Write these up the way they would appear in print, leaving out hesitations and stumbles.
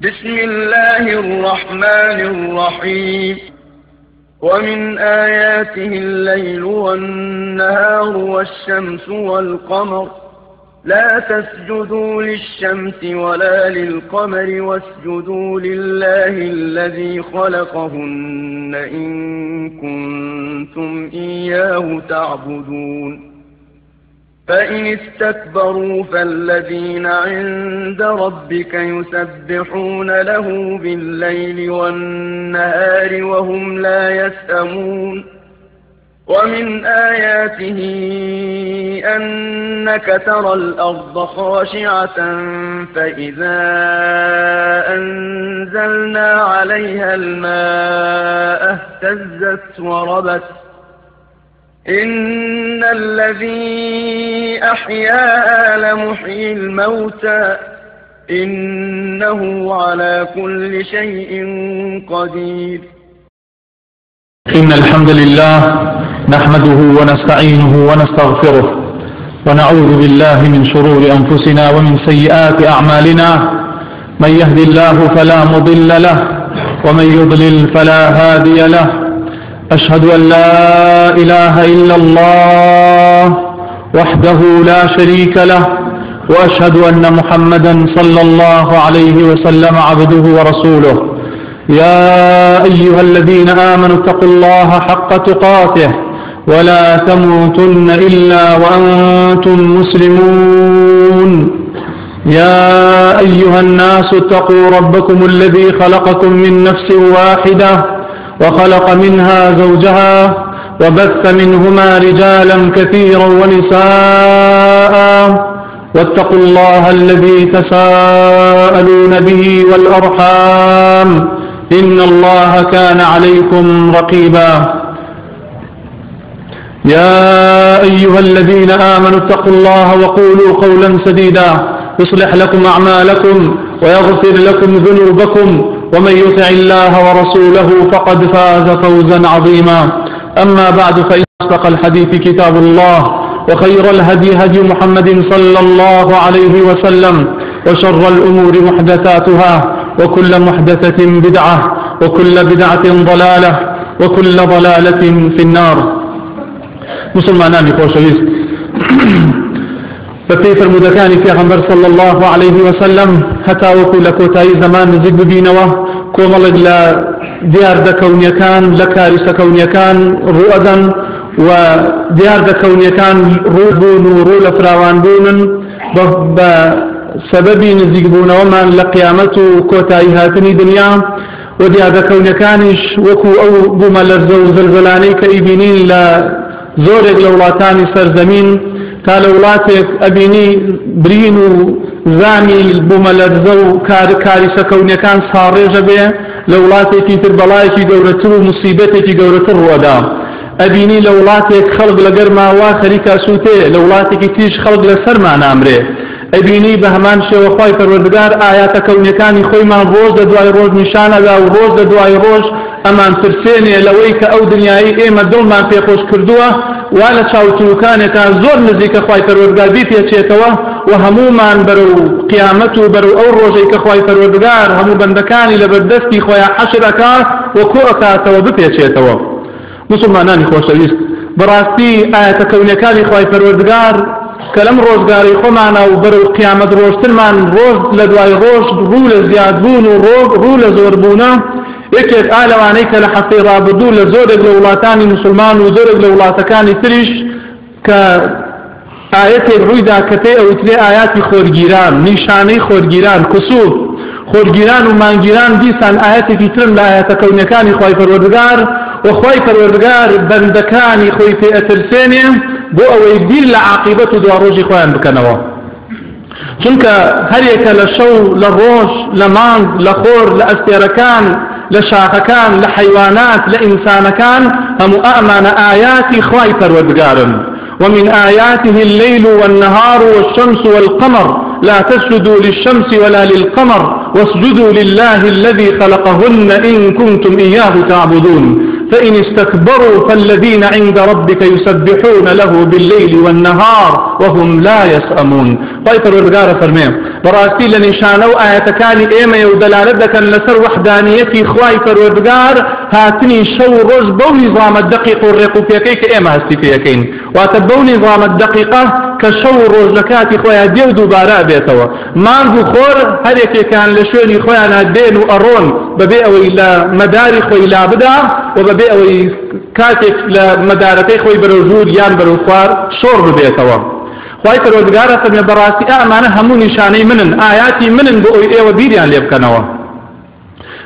بسم الله الرحمن الرحيم. ومن آياته الليل والنهار والشمس والقمر لا تسجدوا للشمس ولا للقمر واسجدوا لله الذي خلقهن إن كنتم إياه تعبدون. فإن استكبروا فالذين عند ربك يسبحون له بالليل والنهار وهم لا يسأمون. ومن آياته أنك ترى الأرض خاشعة فإذا أنزلنا عليها الماء اهتزت وربت إن الذي أحياها لمحيي الموتى إنه على كل شيء قدير. إن الحمد لله نحمده ونستعينه ونستغفره ونعوذ بالله من شرور أنفسنا ومن سيئات أعمالنا. من يهد الله فلا مضل له ومن يضلل فلا هادي له. أشهد أن لا إله إلا الله وحده لا شريك له وأشهد أن محمدا صلى الله عليه وسلم عبده ورسوله. يا أيها الذين آمنوا اتقوا الله حق تقاته ولا تموتن إلا وأنتم مسلمون. يا أيها الناس اتقوا ربكم الذي خلقكم من نفس واحدة وخلق منها زوجها وبث منهما رجالا كثيرا ونساء واتقوا الله الذي تساءلون به والأرحام إن الله كان عليكم رقيبا. يا أيها الذين آمنوا اتقوا الله وقولوا قولا سديدا يصلح لكم أعمالكم ويغفر لكم ذنوبكم ومن يطع الله ورسوله فقد فاز فوزا عظيما. أما بعد فإن أصدق الحديث كتاب الله وخير الهدي هدي محمد صلى الله عليه وسلم وشر الأمور محدثاتها وكل محدثة بدعة وكل بدعة ضلالة وكل ضلالة في النار. مسلمانان خوشویست بەپێی فرموودەکانی پێغەمبەر صلى الله عليه وسلم هەتا وەکو لە کۆتایی زەمان نزیک ببینەوە کۆمەڵێک لە دیار دەکەونیەکان لە کاریسە کەونیەکان ڕوئەدەن و دیار دەکەونیەکان ڕووبوون و ڕوو لە فراوانبوونن بە سەبەبی نزیکبوونەوەمان لە قیامەت و کۆتایی هاتنی دنیا و دیار دەکەونیەکانیش وەکو ئەو بوومەلەرزە و زەلزەلانەی کە ئیبینین لە زۆرێک لە وڵاتانی سەرزەمین تا لە وڵاتێک ئەبینی برین و زامی بوومەلەرزە و کاریسەکەونیەکان ساڕێژە بێ لە وڵاتێکی تر بەڵایەکی گەورەتر و موسیبەتێکی گەورەتر ڕوەدا. ئەبینی لە وڵاتێک خەڵک لە گەرماوە خەریکە سووتێ لە وڵاتێکی تریش خەڵک لە سەرمان ئامرێ. ئەبینی بە هەمان شێوە خوای پەروەردگار ئاياتە کەونیەکانی خۆیمان ڕۆژ لە دوای ڕۆژ نیشانەدا و ڕۆژ لە دوای ڕۆژ ئەمان ترسێنێ لەوەی کە ئەو دنیای ئێمە دڵمان پێخۆش کردووە وا لە چاوتروکانێکان زۆر نزیکە خوای پەروەردگار بیپێچێتەوە و هەمومان بەرەو قیامەت و بەرەو ئەو ڕۆژەی کە خوای پەروەردگار هەموو بەندەکانی لە بەردەستی خۆیان حەشر ئەکات و کۆ ئەکاتەوە بپێچێتەوە. مسلمانانی خۆشەویست بەڕاستی ئاياتە کەونیەکانی خوای پەروەردگار کە لەم ڕۆژگاری خۆمانە و بەرەو قیامەت ڕۆژترمان ڕۆژ لە دوای ڕۆژ ڕوو لە زیادبوون و ڕوو لە زۆربوونە یەکێک ئالەوانەی کە لە حەفتەی ڕابردوو لە زۆرێک لە وڵاتانی مسلمان و زۆرێک لە وڵاتەکانی تریش کە ئاەتێک ڕوویدا کە پێی ئەوترێ ئاياتی خۆرگیران نیشانەی خۆرگیران کسوف خۆرگیران و مانگیران دیسان ئاەتێکی ترن لە ئاياتە کەونیەکانی خوای پەروەردگار و خوای پەروەردگار بەندەکانی خۆی پێ ئەترسێنێ بۆ ئەوەی بیر لە عاقیبەت و دواڕۆژی خۆیان بکەنەوە. چونکە هەرێکە لە شەو لە ڕۆژ لە مانگ لە خۆر لە ئەستێرەکان لە شاخەکان لە حیوانات لە ئینسانەکان هەموو ئەمانە ئاياتی خوای پەروەردگارن. ومن آياته الليل والنهار والشمس والقمر لا تسجدوا للشمس ولا للقمر واسجدوا لله الذي خلقهن إن كنتم إياه تعبدون. فإن استكبروا فالذين عند ربك يسبحون له بالليل والنهار وهم لا يسأمون. طيب الورقار فرميم براسي لنشانه آياتكاني إيما يودلالدك لسر وحدانيتي خواي فرورقار هاتني شو روز بو نظام الدقيق والرقو فيكيك إيما هستي فيكين واتبو نظام الدقيقة كشو روز لكاتي خوايا ديو دوبارا بيتوا مانگو خور هر يكي كان لشوني خوايا نادين وأرون ببيئوي لمداري خوي لابدا وببيئوي كاتك لمدارتي خوي بروجود يان بروخوار شور ببيتوا خواهي فرودگارة فرمي براسي أعمانا همو نشاني منن آياتي منن بؤي ايوه بيريان ليبكنوا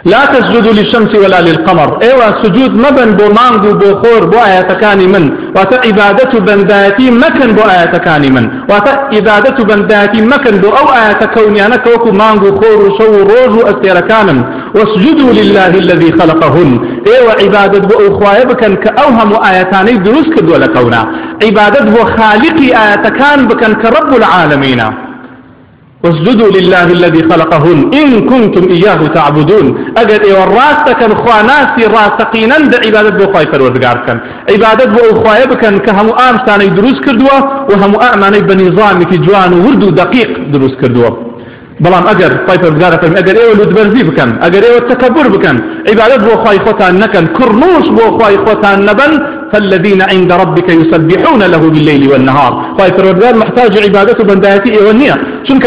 لا تسجدوا للشمس ولا للقمر ايوه سجود مبن بو مانگو بو خور بو آياتكاني من واتا عبادة بنداتي مكن بو آياتكاني من واتا عبادة بنداتي مكن بو او آياتكونيانا كوكو مانگو خور وشو روز واستيركانا واسجدوا لله الذي خلقهن ايوه عبادة بو اخوايا بكن كأوهم آياتاني دروس كدو لكونا عبادة بو خالقي آياتكان بكن كرب العالمين واسجدوا لله الذي خلقهن إن كنتم إياه تعبدون أجد إيوه الراستك الخواناسي راستقينا دا عبادة بو خواي فرودقار كان عبادة بو أخواي بكن كهمو آمستاني دروس كردوا وهمو آماني بنظامي في جوان وردو دقيق دروس كردوا بلام أجر خواي فرودقار فهم أجر إيوه لدبرزي بكن أجر إيوه التكبر بكن عبادة بو خواي خوتان نكن كرنوش بو خواي خوتان نبن فالذين عند ربك يسبحون له بالليل والنهار خواي فرودقار محتاج عبادته بنداتي إيوه النية چونك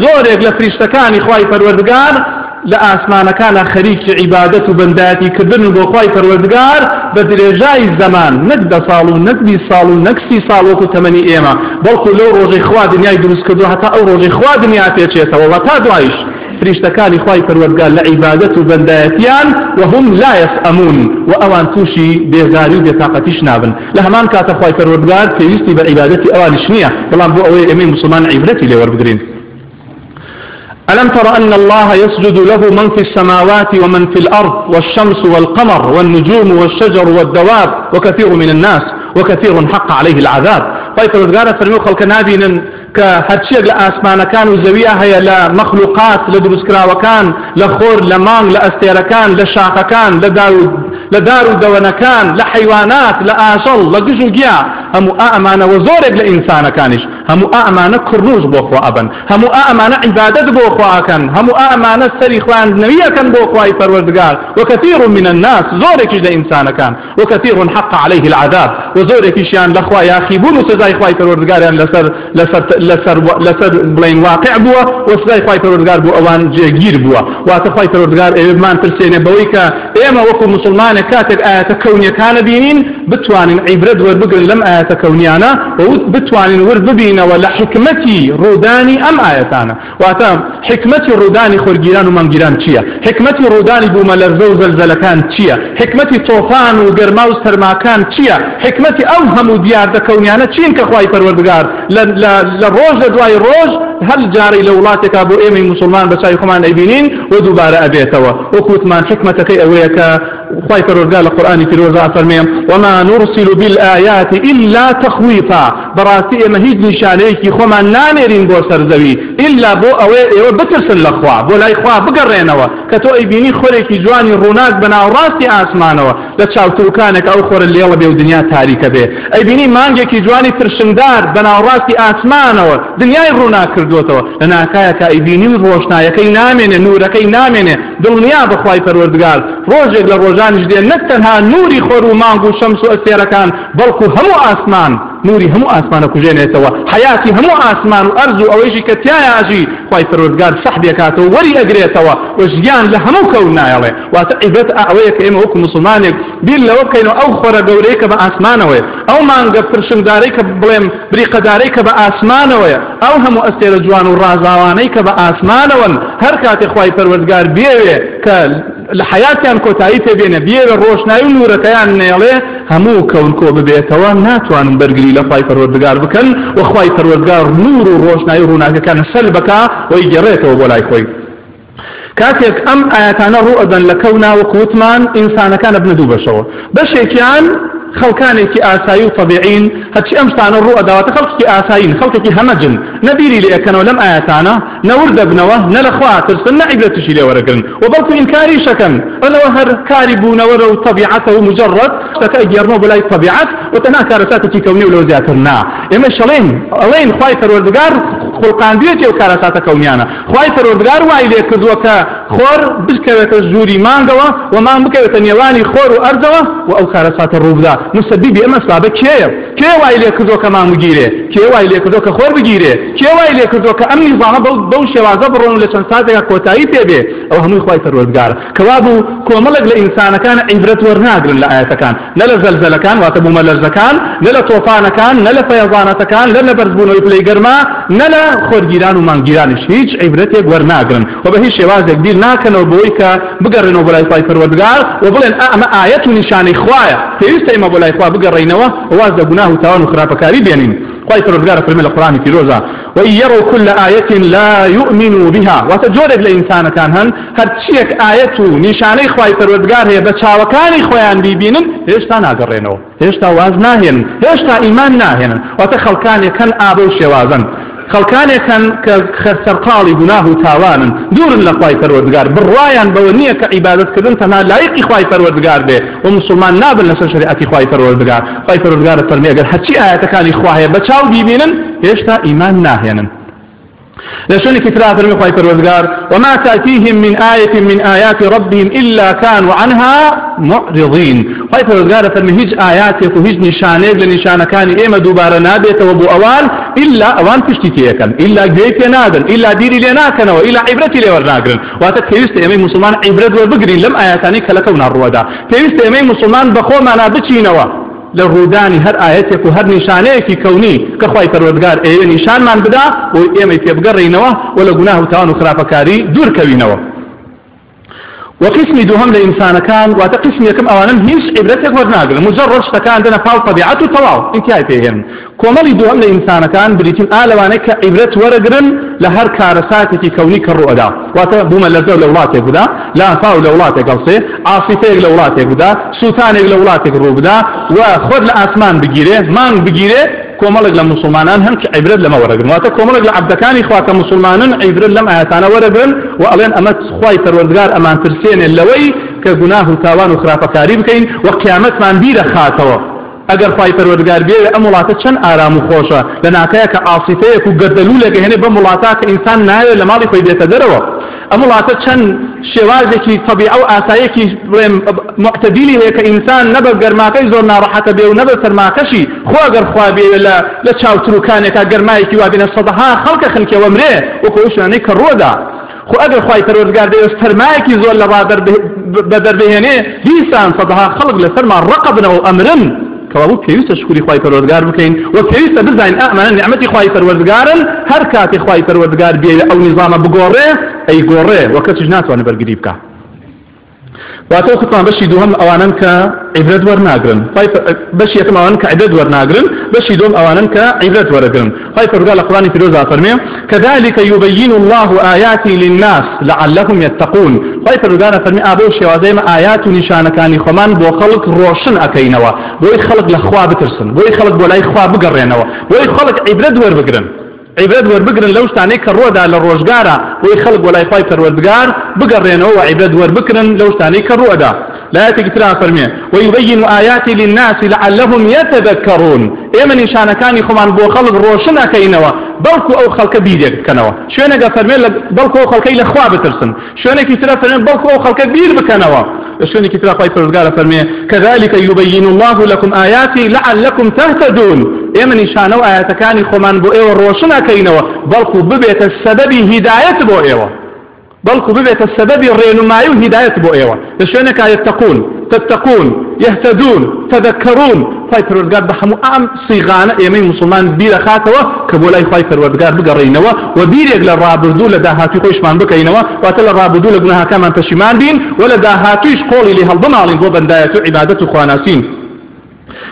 زورك لفريشتكاني خواي فرودقار لآسمان كان خريج عبادته بنداتي كبرن بو خواي فرودقار بدرجاي الزمان نقد صالو نقدي صالو نقسي صالو كتمني إيما بلقو لو روجي خوا دنياي دروس كدو حتى أو روجي خوا دنيا تيشيتا ووتا دعيش فريشتكاني خواي فرودقار لعبادته بنداتيان وهم لا يسأمون وأوان توشي بيغاري وبيطاقتيش نابن لهمان كاتا خواي فرودقار كيستي بعبادتي أوان شنية كلام بو أوي إمين مسلمان عبرتي لور بدرين ألم تر أن الله يسجد له من في السماوات ومن في الأرض والشمس والقمر والنجوم والشجر والدواب وكثير من الناس وكثير حق عليه العذاب. طيب فرودقار فرميو خلق نابين كهرشيق لآسمان كان وزوية هي لمخلوقات لدروسكرا وكان لخور لمان لأستيركان لشاقكان لدار دوانكان لحيوانات لآشل لقشو جيا همو أأمان وزورك لإنسان كانش همو أأمان كرنوز بوخوا أبن همو أأمان عبادة بوخوا أكن همو أأمان السريخوان نبيا كان بوخوا فرودقار وكثير من الناس زورك لإنسان كان وكثير حق عليه العذاب وزورك شيان لخوا ياخيبون وسزاي خواي فرودقار يعني لسر بلين واقع بوا وسزاي خواي فرودقار بو أوان جير بوا واتخواي فرودقار إيمان ترسيني بويكا إيما وكو مسلمان كاتب آيات كونية كان بينين بتوانين عبرد وربقر لم آيات كونيانا وبتوانين ورببين ولا حكمتي روداني أم آياتانا واتا حكمتي روداني خورجيران ومنجيران تشيا حكمتي روداني بوملرزو زلزلكان تشيا حكمتي طوفان وقرماوز ترماكان تشيا حكمتي أوهم ديار دا كونيانا تشين كخواي پروردگار لروج لدواي روج هل جاري لولاتك أبو إيمي مسلمان بساي خمان أيبينين ودوبار أبيتوا وكوتمان حكمتك أويك خواي فرورقال القرآن في روزا فرميم وما نرسل بالآيات إلا تخويفا براسي مهيد نشانيكي خما نانيرين بو سرزوي إلا بو أوي بترسل لخوا بو لا إخوا بقرينوا كتو أيبيني خوريكي جواني روناك بنا وراسي آسمانوا لتشاو تركانك أو خور اللي يلا بيو دنيا تاريك به أيبيني مانجيكي جواني ترشندار بنا وراسي آسمانوا دنيا روناك كردوتوا لنا كايكا أيبيني روشنايكي نامن نوركي نامن دنيا بخواي فرورقال روجك لروجانش دي نتنها نوري خورو مانغو شمسو أسيركان بلكو همو آسمان نوري همو آسمان كجينيتوا حياتي همو آسمان وأرزو أويشي كتيايا أجي خواي فرودقار صحبي كاتو وري أقريتوا وجيان لهمو كونا يلي واتعبت أعويك إما وكو مسلمانك بيل لوكينو أو خورا قوريك بآسمانوي أو مانغا فرشم داريك بليم بريق داريك بآسمانوي أو همو أسير جوان الرازاوانيك بآسمانوي هركاتي خواي فرودقار بيوي لحياتيان كوتايتي بينا بيوي الروشناي ونوركيان نيلي همو كونكو ببيتوا ناتوان برقلي لخواي فرودقار بكن وخواي فرودقار نور الروشناي وروناك كان سلبكا ويجريته وبولاي خوي كاتيك أم آياتانا رؤدا لكونا وكوتمان إنسانا كان ابن دوبشو بشيكيان خەڵکانێکی ئاسایی و طبیعین هەرچی ئەم شتانە ڕوو ئەداواتە خەڵکی ئاساین خەڵکێکی هەمەجن نەبیری لێ ئەکەنەوە لەم ئاەتانە نەورد دەبنەوە نە لە خوا ترسن نە عیبرەتیشی لێ وەرەگرن و بەڵکو ئینکاری شەکەن ئەلەوە هەر کاری بوونەوەرە و طبیعەتە و مجرد شتەکە ئەگێڕنەوە بۆ لای طبیعەت و تەنها کارەساتێکی کەونی و لەو زیاتر نا ئێمە ئەڵێن خوای پەروەردگار خولقاندوێتی ئەو کارەساتە کەونیانە خوای پەروەردگار وای لێ کردووە کە خۆر بکەوێتە ژووری مانگەوە و مان بکەوێتە نێوانی خۆر و ئەرزەوە و ئەو کارەساتە ڕووبدا مسببی ئەمە سابە کێیە کێ وای لێ کردووە کە مان بگیرێ کێ وای لێ کردووە کە خۆر بگیرێ کێ وای لێ کردووە کە ئەم نیزامە بەو شێوازە بڕۆن لە چەند ساتێکە کۆتایی پێبێ ئەو هەمووی خوای پەروەردگارە کەوا بوو کۆمەڵێک لە ئینسانەکان عیبرەت وەرناگرن لە ئاەتەکان نە لە زەلزەلەکان واتە بوومە لەرزەکان نە لە تۆفانەکان نە لە فەیەضانەتەکان لە بەرزبوونەوەی پلەی گەرما نە لە خۆرگیران و مانگیرانیش هیچ عیبرەتێک وەرناگرن و بە هیچ شێوازێک بیر ناکەنەوە بۆی کە بگەڕێنەوە بۆ لای خوای پەروەردگار و بڵێن ئەمە ئاەت و نیشانەی خوایە پێویستە ئێمە بۆ لای خوا بگەڕێینەوە واز لە گوناه و تاوان و خراپەکاری بێنین خوای پەروەردگار فەرمێ لە قورئانی پیرۆزە وإن يروا كل آية لا يؤمنوا بها وتجورك لإنسان كان هن هرتشيك آية نشاني خواي پروردگار هي بچاوكاني خويان بيبينن هشتا ناقرينو هشتا واز ناهن هشتا إيمان ناهن وتخلقاني كان آبو شوازن خەڵکانێ کە سەرقاڵی گوناه و تاوانن دوورن لە خوای پەروەردگار بڕوایان بەوە نییە کە عیبادەتکردن تەنها لایقی خوای پەروەردگار بێ و مسلمان نابن لەسەر شریعەتی خوای پەروەردگار خوای پەروەردگار فەرمێ ئەگەر هەرچی ئاەتەکانی خوا هەیە بەچاو بیبینن هێشتا ئیمان ناهێنن لشونك ترى فرمي خوي پروردگار وما تأتيهم من آية من آيات ربهم إلا كانوا عنها معرضين خوي پروردگار فرمي هیچ آياتك وهیچ نشانك لنشان كان إما دوباره نابت وبو أوان إلا أوان تشتيكيكن إلا جيت نادن إلا ديري لناكن وإلا عبرتي لورناكن واتك كيست إمي مسلمان عبرت وبقرين لم آياتاني كلكونا الروادا كيست إمي مسلمان بخو معنا بچينوا للروداني هر آياتك وهر نشانيك كوني كخواي پروردگار ايه نشان من بدا و ايمي تبقرينوا ولا گناه وتوان وخرافكاري دور كوينوا وقسم دوهم لإنسان كان وتقسم يكم أولا هيش عبرتك ورناقل مجرد شتكان عندنا فاو طبيعته طواو انتهاي فيهن كومالي دوهم لإنسان كان بريتين آلوانك عبرت ورقرن لهر كارساتك كوني كالرؤدا وتبوما لزو لولاتك بدا لا فاو لولاتك قلصي عاصفيك لولاتك بدا سلطانك لولاتك روبدا وخذ لأسمان بگيره مان بگيره كومالك لمسلمانان هم عبرت لما ورقرن واتا كومالك لعبدكان إخوات مسلمانان عبرت لما آياتانا ورقرن وألين أمت خواي پروردگار أمان ترسين اللوي كجناه وتاوان وخرافكاري بكين وقيامت من بير خاتوا اگر خواي پروردگار بيه امولاتت چن آرام و خوشا لناكاك عاصفيك وقدلولك هنا بمولاتاك انسان نايو لمالي خوي بيت دروا امولاتت چن شوازكي طبيعة و آسايكي معتديلي هيك انسان نبا گرماكي زور ناراحة بيه و نبا سرماكشي خو اگر خوا بيه لا چاو تروكانك گرمايكي وابين الصدها خلق ومريه وكوشناني كرودا خو اگر خواي پروردگار بيه سرماكي زور لبادر بدر بهنه هيسان صدها خلق لسرما رقبنا وامرن كوابو بيوسا شكوري خواي پروردگار بكين وبيوسا بزاين أأمنا نعمتي خواي پروردگارن هر كاتي خواي پروردگار بيه أو نظام بقوره أي قوره وكتش ناتواني برقريبكا واتو خطوان بشي دوهم أوانن كعبرت ورناقرن بشي يكم أوانن كعبرت ورناقرن بشي دوهم أوانن كعبرت ورقرن خواي پروردگار القرآن في روزا فرميه كذلك يبين الله آياتي للناس لعلهم يتقون خواي پروردگار فرميه آبوش يوازيم آيات نشانكاني خمان بو خلق روشن أكينوا بو خلق لخوا بترسن بو خلق بو لاي خوا بقرينوا بو خلق عبرت وربقرن عبرت وربقرن لو ستاني كرودا للروشقارة بو خلق ولا خواي پروردگار بقرينوا وعبرت وربقرن لو ستاني كرودا لا تكترا فرميه ويبين آياتي للناس لعلهم يتذكرون ايمن نشان كان خمان بو خلق روشن أكينوا بلكو أو خلق بيدك كنوا شونك فرميه بلكو أو خلق إلى خوا بترسن شونك يترا فرميه بلكو أو خلق بير بكنوا شونك يترا خواي پروردگار فرميه كذلك يبين الله لكم آياتي لعلكم تهتدون ايمن نشان آيات كان خمان بو ايو روشن أكينوا بلكو ببيت السبب هداية بو ايو بلكو ببيت السبب الرينماي وهداية بو ايوه لشونك يتقون تتقون يهتدون تذكرون خواي پروردگار بحمو ام صيغانه ايمي مسلمان بير خاتوا كبولاي خواي پروردگار بقرينوا وبيريق للرابردو لداهاتي خوشمان بكينوا واتل الرابردو لقناها كمان تشمان بين ولا داهاتيش قولي لها الضمالين وبنداية عبادة خواناسين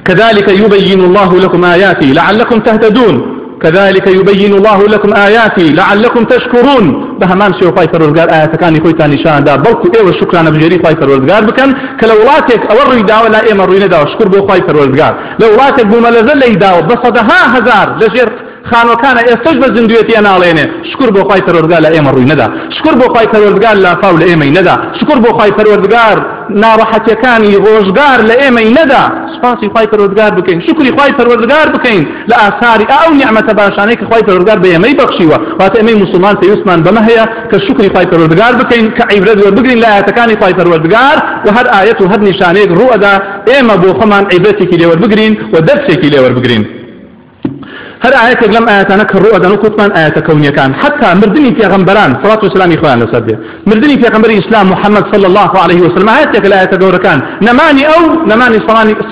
كذلك يبين الله لكم آياتي لعلكم تهتدون كذلك يبين الله لكم آياته لعلكم تشكرون بهمان شيء خواهي فرورگار آيات كان خويتان نشان دا بلكو ايوه شكران بجري خواهي فرورگار بكن كلولاتك اوري داو لا ايما روينه داو شكر بو خواهي فرورگار لولاتك بملزل لي داو بصدها هزار لجير خانو كان استجب زندويتي انا علينا شكر بو خواهي فرورگار لا ايما روينه دا شكر بو خواهي فرورگار لا فاول ايما ندا شكر بو خواهي فرورگار ناراحتي كان روزگار لا ايما ندا سپاسی خواهی فرورگار بکەین شکری خواهی فرورگار بکەین لە ئاثاری ئەو نیعمەتە باشانەی کە خواهی فرورگار بە ئێمەی بەخشیوە واتە ئێمەی مسلمان پێویستمان بەمە هەیە کە شکری خواهی فرورگار بکەین کە عیبرەت وەربگرین لە ئاەتەکانی خواهی فرورگار و هەر ئاەت و هەر نیشانەیەک ڕوئەدا ئێمە بۆ خۆمان عیبرەتێکی لێ وەربگرین و دەرسێکی لێ وەربگرین هر آيات لم آياتنا كرؤة نقطان آيات كونية كان حتى مردني في غنبران صلاة والسلام إخوان لسبب مردني في غنبر الإسلام محمد صلى الله عليه وسلم آياتك الآيات جور كان نماني أو نماني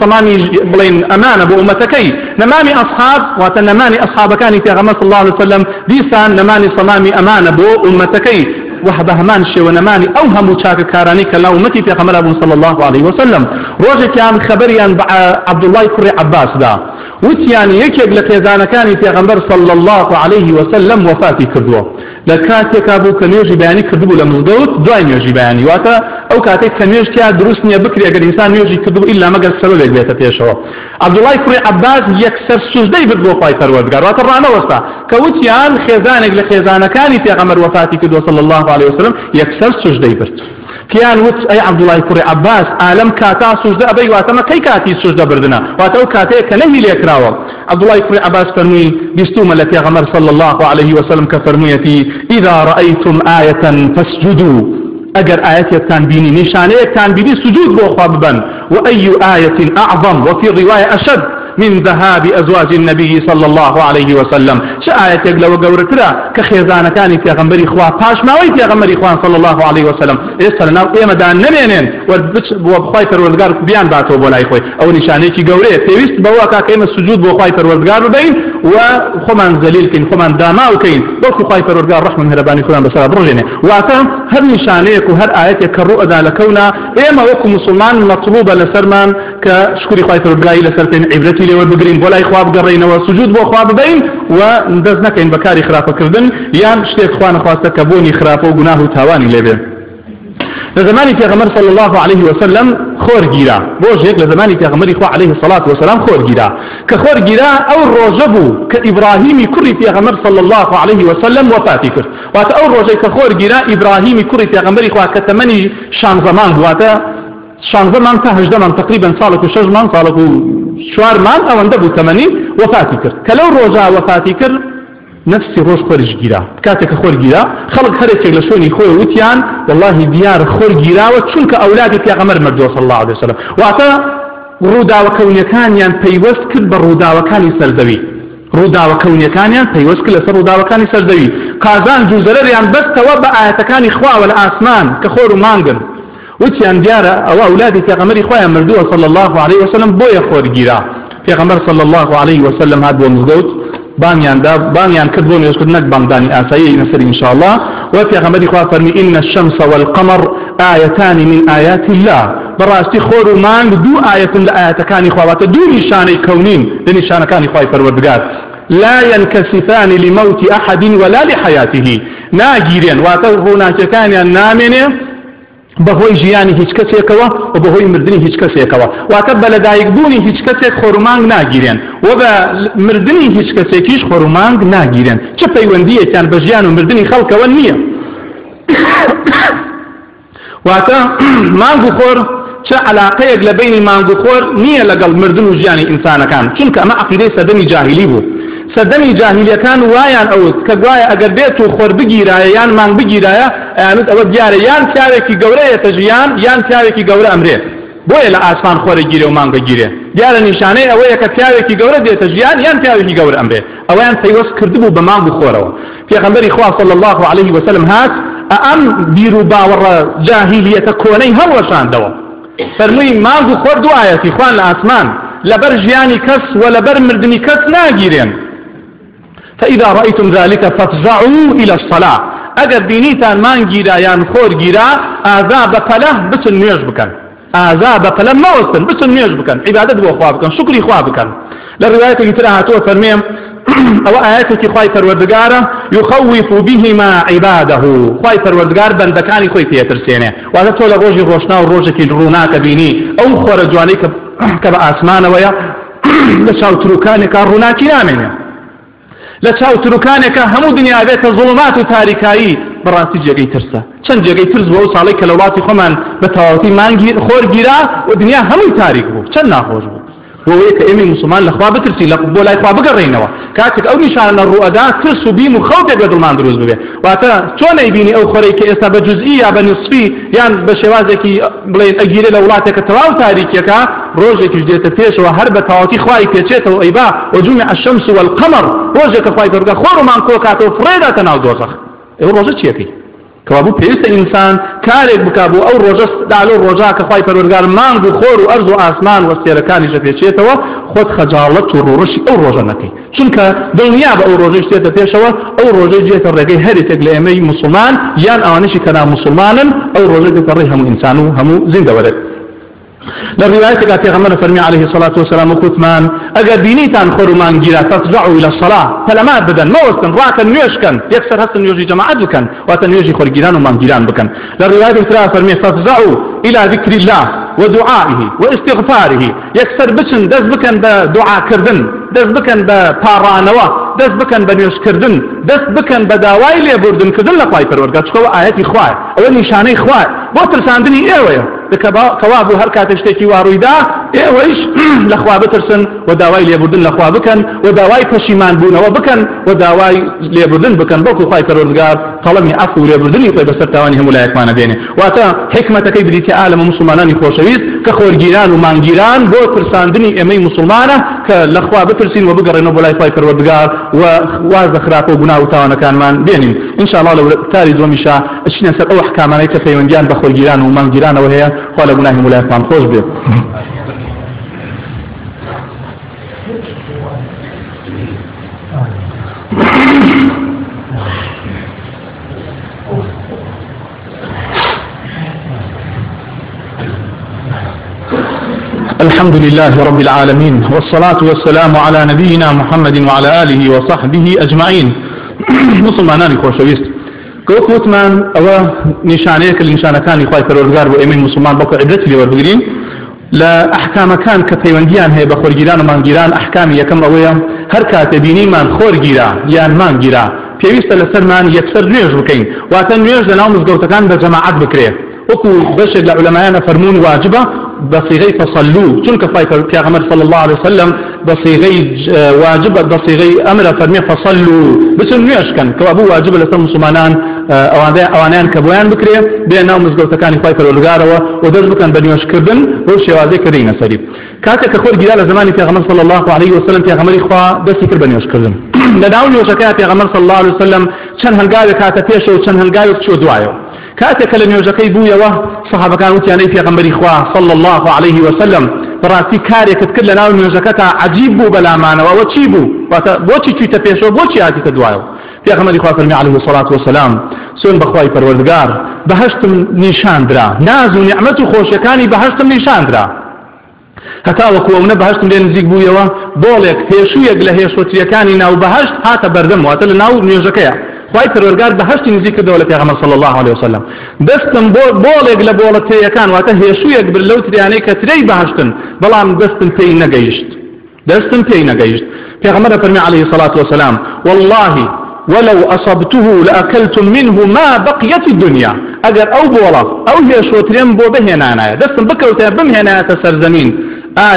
صماني بلين أمانة بأمتكي نماني أصحاب وتنماني أصحاب كان في غنبر صلى الله عليه وسلم ديسان نماني صمامي أمانة بأمتكي وهبهمان شي ونماني أوهم وشاك كاراني كلا أمتي في غنبر صلى الله عليه وسلم روجك كان خبريا عبد الله كري عباس دا وتيان يكيب لكيزان كان في غنبر صلى الله عليه وسلم وفاتي كردوه لكاتك أبو كنيوجي بياني كردوه لمزدوت دوين يوجي بياني واتا أو كاتك كنيوجي كيا دروسني بكري أقل إنسان يوجي كردوه إلا مقل سبب يقبيت فيشو عبد الله كري عباس يكسر سجدي بدو فاي فروردقار واتا رانا وستا كوتيان خيزانك لخيزان كان في غنبر وفاتي كردوه صلى الله عليه وسلم يكسر سجدي برد كيان وت أي عبد الله كري عباس عالم كاتا سجدة أبي واتما كي كاتي سجدة بردنا واتو كاتي كنهي ليكراوة عبد الله كري عباس فرمي بستوم التي غمر صلى الله عليه وسلم كفرميتي إذا رأيتم آية فاسجدوا أجر آية كان بيني نشانية كان بيني سجود بوخابا وأي آية أعظم وفي الرواية أشد من ذهاب أزواج النبي صلى الله عليه وسلم شآية يقلو قورترا كخيزان كان في غنبري إخوان باش ماوي في غنبري إخوان صلى الله عليه وسلم إسرنا إيما دان نمينين وبخواي فرورگار بيان باتو بولاي خوي أو نشانيكي قوري تيويست بواكا كيما السجود بخواي فرورگار بين وخمان زليل كين خمان داماو كين بوكو خواي فرورگار رحمة هرباني كلان بسراب رجيني واتم هر نشانيك وهر آيات كالرؤى ذا لكونا إيما وكو مسلمان مطلوبة لسرمان كشكري خواي فرورگاري لسرتين عبرتي لي وبقرين بولاي خواب قرين وسجود بو خواب بين وندزنا كين بكاري خرافة كردن يان شتيك خوان خواسته كبوني خرافة وقناه تاواني لبه لزماني في غمر صلى الله عليه وسلم خور جيرا بوجهك لزماني في غمر إخوة عليه الصلاة والسلام خور جيرا كخور جيرا أو الرجبو كإبراهيم كري في غمر صلى الله عليه وسلم وفاتكر وات أو الرجل كخور جيرا إبراهيم كري في غمر إخوة كتمني شان زمان واتا شان زمان كهجدمان تقريبا صالك وشجمان صالك شوار مان أو اندبو تمني وفاتكر كلو رجا وفاتكر نفسي روش خورج جيرا كاتك خور جيرا خلق خريتك لشوني خوي وتيان والله ديار خور جيرا وتشنك أولادك يا غمر مردو صلى الله عليه وسلم وعطا رودا وكوني كان يان بيوست كل بالرودا وكان يسردوي رودا وكوني كان يان بيوست كل رودا وكان يسردوي قازان جوزرر يان بس توبع آياتكان إخوة والآسمان كخور ومانجن وتيان ديارة أو أولادي في غمر إخوة مردو صلى الله عليه وسلم بويا خور جيرا في غمر صلى الله عليه وسلم هاد ومزدوت بانيان كدبون يسكدنك بانداني آسائي نسر إن شاء الله وفي غمر إخوة فرمي إن الشمس والقمر آيتان من آيات الله براستي خور مان دو آية لآيات كان إخوة دو نشان كونين لنشان كان إخوة فروردقات لا ينكسفان لموت أحد ولا لحياته ناجيرين واتوهنا كان نامين بهوي جياني هیچ کەسێکەوە و بهوي مردنی هیچ کەسێکەوە واتە بە لەدایکبوونی هیچ کەسێک خۆرومانگ ناگیرێن و بە مردنی هیچ کەسێکیش خۆرومانگ ناگیرێن چه پەیوەندیەکیان بە ژیان و مردنی خەڵکەوە نییە واتە مانگ و خۆر چه علاقەیەک لە بینی مانگ و خۆر نییە لەگەڵ مردن و ژیانی ئینسانەکان چونکە ئەمە عەقیدەی سەردەمی جاهیلی بوو سەردەمی جاهیلیەکان وایان ئەوت کە گوایە ئەگەر بێت و خۆر بگیرایە یان مانگ بگیرایە ئەیانوت ئەوە دیارە یان پیاوێکی گەورەیەتە ژیان یان پیاوێکی گەورە ئەمرێ بۆیە لە ئاسمان خۆرە گیرێ و مانگە گیرێ دیارە نیشانەی ئەوەیە کە پیاوێکی گەورە دێتە ژیان یان پیاوێکی گەورە ئەمرێ ئەوەیان پەیوەست کردبوو بە مانگ و خۆرەوە پێغەمبەری خوا صلی الله عليه وسلم هات ئەم بیر و باوەڕە جاهیلیەتە کۆنەی هەڵوەشاندەوە فەرمووی مانگ و خۆر دوو ئایەتی خوان لە ئاسمان لەبەر ژیانی کەس و لەبەر مردنی کەس ناگیرێن فإذا رأيتم ذلك فافزعوا إلى الصلاة أجر بينيتان مان جيرا يان خور جيرا آذاب فله بسن نيوش بكن آذاب فله ما وصل بسن نيوش بكن عبادة بو خواه بكن شكري خواه بكن للرواية اللي تراها تو فرميم أو آياتك خواي پروردگارا يخوف بهما عباده خواي پروردگار بندكاني خوي تيترسينه وهذا طول روجي روشنا وروجك روناك بيني أو خرجواني كبأسمان ويا لشاو تروكانك روناكي نامنه لشاو تروكانك همو دنيا بيت ظلمات وتاريكاي براسي جيغي ترسا چند جيغي ترس بو صالي كلواتي خمان بتواوتي مانگي خور گيرا ودنيا همو تاريك بو چند ناخوش بو ويك امي مسلمان لخوا بترسي لقبو لا يخوا بقرينوا كاتك او نشان الرؤداء ترسو بيم خوته بدل ما اندروز ببي واتا چون يبيني او خوريك اسا بجزئيه بنصفي يعني بشوازكي بلين اجيري لولاتك تواو تاريكيك روجك جديت فيش وهرب تواوتي خواي كيتشيت وايبا وجمع الشمس والقمر روجك خواي فرقا خور مان كوكاتو فريدا تناو دوزخ او روجه چيكي كوابو بيست انسان كارك بكابو او روجس دالو روجا كخواي پروردگار مانگ خور و ارض و آسمان و سيركاني جفيچيتوا خود خجالت و رورشي او روجا نكي چونك دنيا با او روجا جتيت فيشوا او روجا جيت الرغي هريتك لامي مسلمان يان اوانشي كنا مسلمانا او روجا جيت الرغي هم انسانو هم زنده ولد للرواية قالت غمنا فرمي عليه الصلاة والسلام وكثمان أجر دينيتان خورو مانجيرا تفزعوا إلى الصلاة فلما بدن موستن راكا نيوشكن يكسر هستن يوجي جماعة بكن واتن يوجي خورجيران ومانجيران بكن للرواية قالت فرمي فافزعوا إلى ذكر الله ودعائه واستغفاره يكسر بچن دز بكن بدعاء كردن دز بكن بپارانوا دز بكن بنيوش كردن دز بكن بداواي ليبوردن كردن لخواي پروردگار چكو آياتي خواي او نشاني خواي بوتر ساندني ايوه كوابو هر كاتشتكي وارويدا ايوش لخوا بترسن وداواي ليبوردن لخوا بكن وداواي پشيمان بونوا بكن وداواي ليبوردن بكن بوكو خواي پروردگار طلبني عفو ليبوردن يطيب بسرتواني هم لا يكمان بينه واتا حكمتك بديتي عالم مسلمانان خوشويز كخورجيران ومانجيران بو ترساندني امي مسلمانه كلخوا بترسين وبقرنوا بلاي خواي پروردگار وواز خراپ وغنا وتاوانا كان مان بينين ان شاء الله لو تاري زوميشا اشنا سر او احكامانه تفيونديان بخورجيران ومانجيران وهي قال ابناه ملاكم خوش به الحمد لله رب العالمين والصلاة والسلام على نبينا محمد وعلى آله وصحبه أجمعين مسلمانان خوشويست كوك وثمان او نشانيك النشانه كان يخاي پروردگار و امين مسلمان بكو عبرتي لور بگرين لا احكام كان كپيونديان هي بخورگيران و مانگيران احكام يكم اويا هر كاتبيني من خورگيرا يان مانگيرا پيويست لسر من يكسر نيوز بكين واتن نيوز لناو مزگوتكان بجماعات بكريه وكو بشر العلماء فرمون واجبه بصيغي فصلوا چونك پیغمبر صلى الله عليه وسلم بصيغي واجبه بصيغي امر فرمي فصلوا بسن نيشكن كابو واجب لسر مسلمانان اوانيان كبويان بكري بينهم مزگوتكان خواي پروردگاروا ودز بكن بنيوش كردن وشوازي كرينا سريب كاتك خور جلال زماني پیغمبر صلى الله عليه وسلم پیغمبر خوا دس كر بنيوش كردن لداون يوشكا پیغمبر صلى الله عليه وسلم چن هنگاوي كاتا پیشو چن هنگاوي چو دعايو كاتك لنيوشكي بويا صحابه كان وتياني پیغمبر خوا صلى الله عليه وسلم براسي كاريك كل ناو نيوشكتا عجيب بلا معنى وچيبو بوچي چي تپيشو بوچي آتي تدعايو پیغمبر خوا فرمي عليه الصلاة والسلام سون بخواي پروردگار بهشتم نشان درا ناز و نعمت و خوشكاني بهشتم نشان درا هتا وكوونه بهشتم لين نزيق بويا بولك هيشويق لهيشوتيكاني ناو بهشت هاتا بردم واتل ناو نيوشكيا خواي پروردگار بهشت نزيق دولة پیغمبر صلى الله عليه وسلم دستم بولك لبولتيكان واتا هيشويق باللوت دياني كتري بهشتن بلام دستم تي نگيشت دستم تي نگيشت پیغمبر فرمي عليه الصلاة والسلام والله ولو أصبته لأكلتم منه ما بقيت الدنيا أجر أو بولا أو هي شوترين بو بهنانا دستم بكوتا بمهنا تسرزمين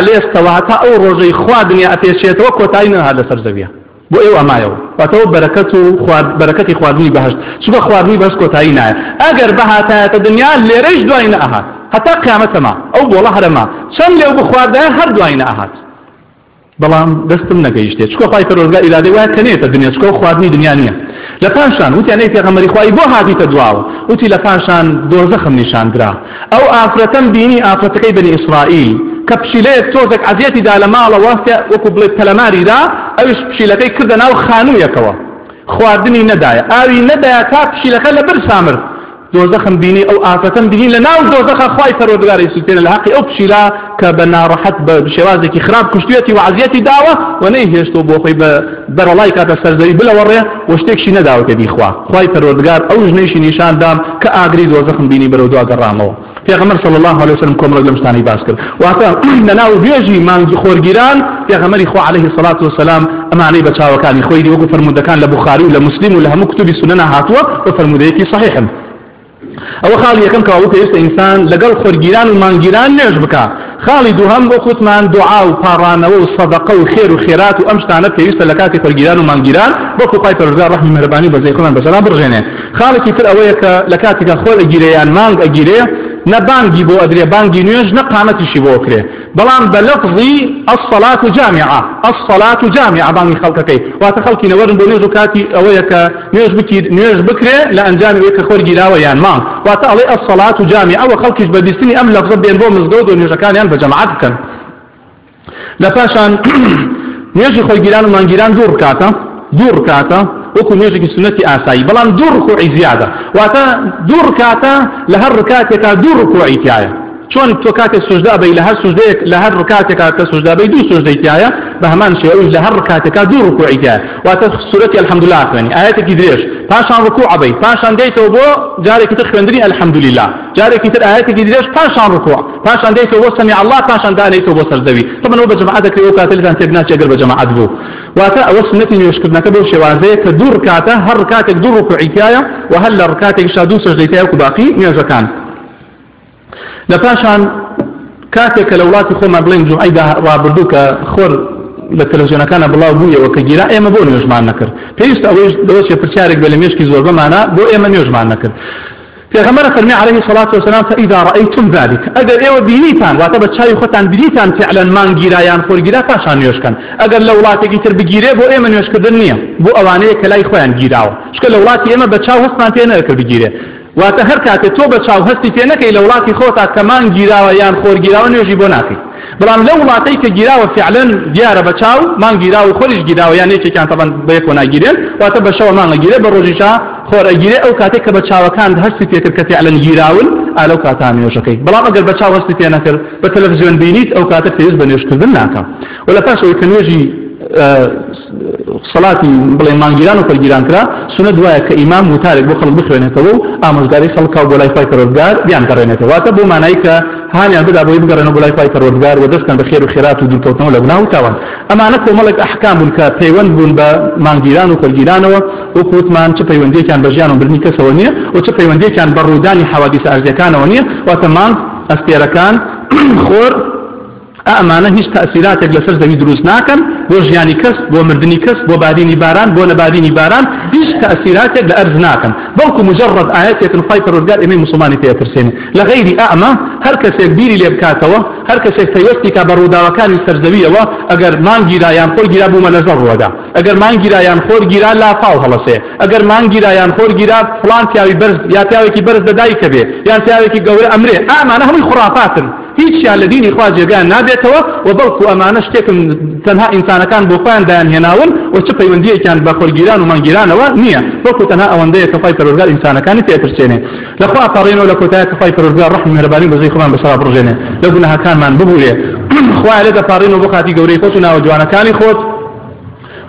ليس توعتا أو رجي خواد دنيا أتيشيت وكوتاين هذا سرزبيا بو ايوه ما يو واتو بركتي خوادني بهشت شو خوادني بس كوتاينا أجر بهاتا الدنيا اللي ريش دوين أهات حتى قيامة ما أو بولا هرما شن لو بخواد هر دوين أهات بلام دستم نگەیشتێ چکۆ خی پەروەردگار ئیرادەی وایە کەنێتە دنیا چکۆ خواردنی دنیا نییە لە پاشان وتیانەی پێغەمبەری خوای بۆ هاتیتە دواوە وتی لە پاشان دۆزەخم نیشاندرا ئەو ئافرەتەم بینی ئافرەتەکەی بەنی ئیسرائیل کە پشیلەیەک تۆزێک عەزیەتیدا لە ماڵەوە وەکو بڵێ پەلەماریدا ئەویش پشیلەکەی کردە ناو خانوویەکەوە خواردنی نەدایە ئاوی نەدایە تا پشیلەکە لەبەر سامر دۆزەخم بینی ئەو ئافرەتەم بینی لە ناو دۆزەخە خوای پەروەردگاری سوتێنە لە حەقی ئەو پشیلە کە بە ناڕەحەت بە شێوازێکی خراپ کوشتوێتی و عەزیەتی داوە و نەیهێشتەوە بۆ خۆی بە بەرەڵای کاتە سەرزەوی بلەوەڕێ و شتێکشی نەداوەتە دیخوا خوای پەروەردگار ئەو ژنەیشی نیشاندام کە ئاگری دۆزەخم بینی بەرەو دوا گەڕامەوە. پێغەمبەر صلی الله علیه وسلم کۆمەڵێک لەم شتانەی باس کرد. واتە لە ناو بێژی مانگی خۆرگیران پێغەمبەری خوا عەلەیهی سەڵات وسەلام ئەمانەی بە چاوەکانی خۆی دی وەکو فەرموودەکان لە بوخاری و لە مسلم و لە هەموو کتوبی سونەنە هاتووە بە فەرموودەیەکی صحیحن. ئەوە خاڵی یەکەم کە پێویستە ئینسان لەگەڵ خۆرگیران و مانگیران نوێژ بکە. خاڵی دووهەم بۆ خۆتمان دوعا و پاڕانەوە و سەدەقە و خێر و خێرات و ئەم شتانە پێویستە لە کاتی خۆرگیران و مانگیران بۆ خوای پەروەردگار ڕەحمی مهرەبانی و بەزەی خۆمان بەسەلا بڕژێنێ. خاڵێکی تر ئەوەیە کە لە کاتێکە خۆر ئەگیرێ یان مانگ ئەگیرێ نە بانگی بۆ ئەدرێ بانگی نوێژ نە قامەتیشی بۆ ئەکرێ بەڵام بە لەفظی الصلاة جامعة الصلاة جامعة بانگی خەڵکەکەی واتە خەڵکی نەوەرن بۆ نوێژ و کاتی ئەوەیە کە نوێژ بکرێ لە ئەنجامی ئەوەی کە خۆر گیراوە یان مانگ واتە ئەڵێ الصلاة جامعة و خەڵکیش بە بیستنی ئەم لەفظە بێن بۆ مزگەوت و نوێژەکانیان بە جەماعەت بکەن. لە پاشان نوێژی خۆرگیران و مانگیران دوو ڕکاتە وەکو نوێژێکی سنەتی ئاسایی بەڵام دوو ڕکوعی زیادە واتە دوو ڕکاتە لە هەر ڕکاتێکا دوو ڕکوعی تایە چۆن تۆ کاتێک سوژدا بەی لە هەر سوژدەیەک لە هەر ڕکاتێکا کە سوژدا بەی دوو سوژدەی تایە بە هەمان شێوەی لە هەر ڕکاتێکا دوو ڕکوعی تایە واتە سورەتی الحەمدولله خوێنی ئاەتێکی درێژ پاشان ڕکوع بەی پاشان دێیتەوە بۆ جارێکی تر خوێندنی الحەمدولله جارێکی تر ئاەتێکی درێژ پاشان ڕکوع پاشان دێیتەوە بۆ سەمیع الله پاشان دانێتەوە بۆ سەرزەوی طبعا ئەوە بە جەماعەت دەکرێت و کاتێکتان تێک ناچێت ئەگەر بە جەماعەت بوو واتە ئەوە سنەتی نوێژکردنەکە بەو شێوازەیە کە دوو ڕکاتە هەر ڕکاتێک دوو ڕکوعی تایە و هەر لە ڕکاتێکیشا دوو سەجدەی تایە وەکو باقی نوێژەکان. لە پاشان کاتێک کە لە وڵاتی خۆمان بڵێن جومعەی ڕابردوو کە خۆر لە تەلەڤیزیۆنەکانە بڵاو بوویەوە کە گیرا ئێمە بۆ نوێژمان نەکرد پێویستە ئەوەش دەوەچێ پرسیارێک بە لە مێشکی زۆر بەمانە بۆ ئێمە نوێژمان نەکرد. پێغەمبەر فەرمی عەلەیهی سەڵات وسەلام فەئیذا ڕەئەیتم ذەلیک ئەگەر ئێوە بینیتان واتە بە چاوی خۆتان بینیتان فعلەن مانگیرا یان خۆرگیرا پاشان نوێژکەن ئەگەر لە وڵاتێکی تر بگیرێ بۆ ئێمە نوێژکردن نییە بۆ ئەوانەیە کە لای خۆیان گیراوە چکە لە وڵاتی ئێمە بە چاو هەستمان پێ نەکرد بگیرێ واتە هەر کاتێک تۆ بە چاو هەستی پێ نەکەی لە وڵاتی خۆتا کە مانگیراوە یان خۆرگیراوە نوێژی بۆ ناکەی بەڵام لە وڵاتەی کە گیراوە فعلەن دیارە بە چاو مانگیراوە و خۆریش گیراوە یان یەکێکیان تەبەن بە یەکەوە ناگیرێن واتە بە شەوە مانگەگیرێ بە ڕۆژیشا خۆر ئەگیرێ ئەو کاتێک کە بە چاوەکان هەستی پێکرد کە فعلەن گیراون ئالەو کاتان نوێژەکەی بەڵام ئەگەر بە چاو هەستی پێ نەکرد بە تەلەڤیزیۆن بینیت ئەو کاتە پێویست بە نوێژکردن ناکەم و لە پاشەوەی کە نوێژی سەڵاتی بڵێن مانگیران و خۆرگیران کرا سنە دوایە کە ئیمام وتارێک بۆ خەڵک بخوێنێتەوە و ئامۆژگاری خەڵکا بۆ لای خوای پەروەردگار بیان گەڕێنێتەوە واتە بۆ مانایی کە هانیان بدا بۆی بگەڕێنەوە بۆ لای خوای پەروەردگار و دەستکەن بە خێر و خێرات و دوورکەوتنەوە لە گوناه و تاوان ئەمانە کۆمەڵێک ئەحکام بوون کە پەیوەند بوون بە مانگیران و خۆرگیرانەوە وەکو وتمان چ پەیوەندیەکیان بە ژیان و برنی کەسەوە نییە و چ پەیوەندیەکیان بە ڕوودانی حەوادیسە ئەرزیەکانەوە نییە واتە مانگ ئەستێرەکان خۆر ئەمانە هیچ تەئسیراتێک لەسەر زەوی دروست ناکەن بۆ ژیانی کەس بۆ مردنی کەس بۆ بادینی باران بۆ نەبادینی باران هیچ تەئسیراتێک لە ئەرز ناکەن بەڵکو مجرد ئاەتێکن خوای پەروەردگار ئێمەی موسڵمانی پێترسێنێ لە غەیری ئەعمە هەر کەسێک بیری لێ بکاتەوە هەر کەسێک پەیوەستی کا بە ڕووداوەکانی سەرزەویەوە ئەگەر مانگیرا یان خۆرگیرا بوومە لەژەر ڕووەدا ئەگەر مانگیرا یان خۆرگیرا لافاو هەڵەسێ ئەگەر مانگیرا یان خۆرگیرا فڵان پیاوی بەرز یا پیاوێکی بەرز دەدایکە بێ یان پیاوێکی گەورە ئەمرێ ئەمانە هەمووی خوڕافاتن هیچیان لە دینی خوا جێگیان نابێتەوە و بەڵکو ئەمانە شتێکم تەنها ئینسانەکان بۆ خۆیان دایان هێناون و چ پەیوەندیەکیان بە خۆرگیران و مانگیرانەوە نییە بەڵکو تەنها ئەوەندەیە کە خوای پەروەردگار ئینسانەکانی پێترسێنێ لەخوا ئەپەڕێنەوە لە کۆتایە کە خوای پەروەردگار ڕەحمی مهرەبانی بەزەی خۆمان بەسەرا بڕژێنێ لە گوناهەکانمان ببوورێ خوای لێ دەپاڕێنەوە بۆ خاتی گەورەی خۆت و ناوە جوانەکانی خۆت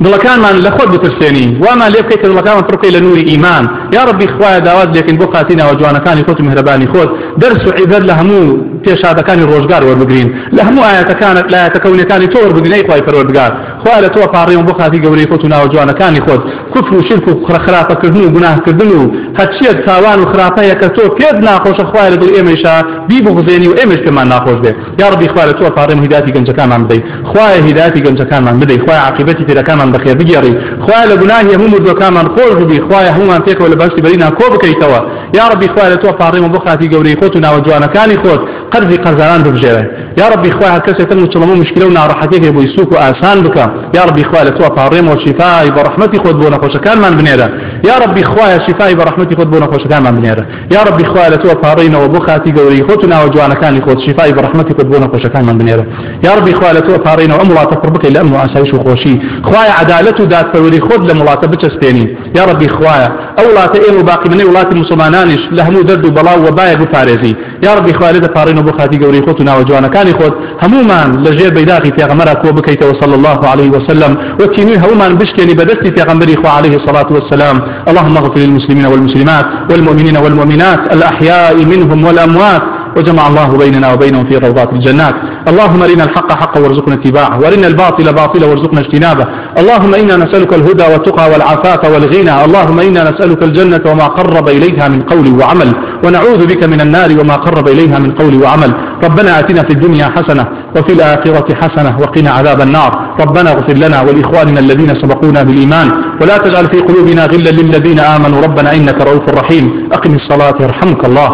دڵەکانمان لە خۆت بترسێنی وامان لێ بکەیت کە دڵەکانمان پڕ بکەی لە نووری ئیمان یا ڕەبی خوایە داوات لێکەین بۆ خاتی ناوە جوانەکانی خۆت و مهرەبانی خۆت دەرس و عیبەت لە هەموو پێشادەکانی ڕۆژگار وەربگرین لە هەموو ئاەتەکانت لە ئاەتە کەونیەکانی تۆ وەربگرین ئەی خوای پەروەردگار خوای لە تۆ پاڕێم بۆ خاتی گەورەی خۆت و ناوە جوانەکانی خۆت کوفر و شرک و خراپەکردن و گوناهکردن و هەرچیەک تاوان و خراپەیە کە تۆ پێت ناخۆشە خوای لە دڵ ئێمەیشا بیبغزێنی و ئێمەش پێمان ناخۆش بێ یا ڕەبی خوای لە تۆ پاڕێم هیداەتی گەنجەکانمان بدەیت خوای هیداەتی گەنجەکانمان بدەیت خوای عاقبەتی تێرەکانمان بەخێر بگێڕی خوای لە گوناهی هەموو مردوەکانمان خۆش ببی خوای هەموومان پێکەوە لە بەستی بەرینا کۆ بکەیتەوە یا ڕەبی خوای لە تۆ پاڕێم بۆ خاتی گەورەی خۆت و ناوە جوانەکانی خۆت قەرزی قەرزانان ببژێرە یا ڕەبی خوای هەر کەسێک تەنگ و چڵەمە و مشکلە و ناڕەحەتێکی بۆی سووک و ئاسان بکە یا ڕەبی خوای لە تۆ پاڕێم و شیفای بە ڕەحمەتی خۆت بۆ نەخۆشەکانمان بنێرە يا ربي خوايا شفاي برحمتي خود بونا خوش كان من بنيره يا ربي خوايا لتو فارينا وبخاتي قوري خوتنا وجوانا كان خود شفاي برحمتي خود بونا خوش كان من بنيره يا ربي خوايا لتو فارينا واملا تقربك الى امن واسايش وخوشي خوايا عدالته ذات فوري خود لملاته بتشستيني يا ربي خوايا اولا تئن وباقي من ولات المسلمانانش لهمو درد وبلاو وبايع بفارزي يا ربي خوايا لتو فارينا وبخاتي قوري خوتنا وجوانا كان خود همومان لجير بيداغي في غمرك وبكيت وصلى الله عليه وسلم وتيني هومان بشكني بدستي في غمري خو عليه الصلاة والسلام اللهم اغفر للمسلمين والمسلمات والمؤمنين والمؤمنات الأحياء منهم والأموات وجمع الله بيننا وبينهم في روضات الجنات اللهم ارنا الحق حقا وارزقنا اتباعه وارنا الباطل باطلا وارزقنا اجتنابه اللهم إنا نسألك الهدى والتقى والعفاف والغنى اللهم إنا نسألك الجنة وما قرب إليها من قول وعمل ونعوذ بك من النار وما قرب إليها من قول وعمل ربنا آتنا في الدنيا حسنة وفي الآخرة حسنة وقنا عذاب النار ربنا اغفر لنا ولإخواننا الذين سبقونا بالإيمان ولا تجعل في قلوبنا غلا للذين آمنوا ربنا إنك رؤوف رحيم أقم الصلاة يرحمك الله